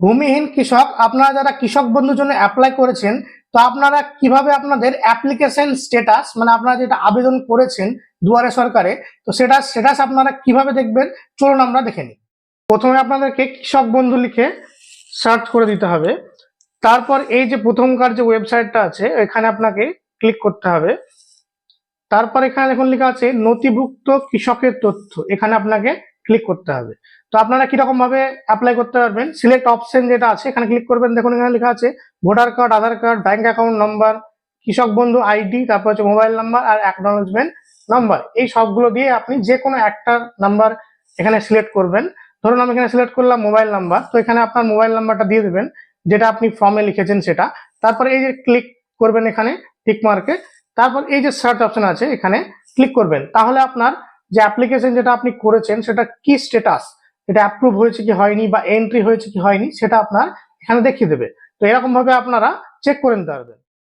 ভূমিহীন কৃষক, আপনারা যারা কৃষক বন্ধুর জন্য অ্যাপ্লাই করেছেন, তো আপনারা কিভাবে আপনাদের অ্যাপ্লিকেশন স্ট্যাটাস, মানে আপনারা যেটা আবেদন করেছেন দুয়ারে সরকারে, তো সেটা স্ট্যাটাস আপনারা কিভাবে দেখবেন চলুন আমরা দেখে নিই। প্রথমে আপনাদেরকে কৃষক বন্ধু লিখে সার্চ করে দিতে হবে। তারপর এই যে প্রথমকার যে ওয়েবসাইটটা আছে এখানে আপনাকে ক্লিক করতে হবে। তারপর এখানে দেখুন লেখা আছে নথিভুক্ত কৃষকের তথ্য, এখানে আপনাকে ক্লিক করতে হবে। তো আপনারা কিরকম ভাবে অ্যাপ্লাই করতে পারবেন, সিলেক্ট অপশন যেটা আছে এখানে ক্লিক করবেন। দেখুন এখানে লেখা আছে ভোটার কার্ড, আধার কার্ড, ব্যাংক অ্যাকাউন্ট নাম্বার, কৃষক বন্ধু আইডি, তারপর হচ্ছে মোবাইল নাম্বার আর অ্যাকনলেজমেন্ট নাম্বার। এই সবগুলো দিয়ে আপনি যে কোনো একটা নাম্বার এখানে সিলেক্ট করবেন। ধরুন আমি এখানে সিলেক্ট করলাম মোবাইল নাম্বার, তো এখানে আপনার মোবাইল নাম্বারটা দিয়ে দেবেন যেটা আপনি ফর্মে লিখেছেন সেটা। তারপরে এই যে ক্লিক করবেন এখানে টিক মার্কে, তারপর এই যে সার্চ অপশন আছে এখানে ক্লিক করবেন। তাহলে আপনার যে অ্যাপ্লিকেশন যেটা আপনি করেছেন সেটা কি স্ট্যাটাস, এটা অ্যাপ্রুভ হয়েছে কি হয়নি বা এন্ট্রি হয়েছে কি হয়নি সেটা আপনার এখানে দেখিয়ে দেবে। তো এরকম ভাবে আপনারা চেক করে নিতে পারবেন।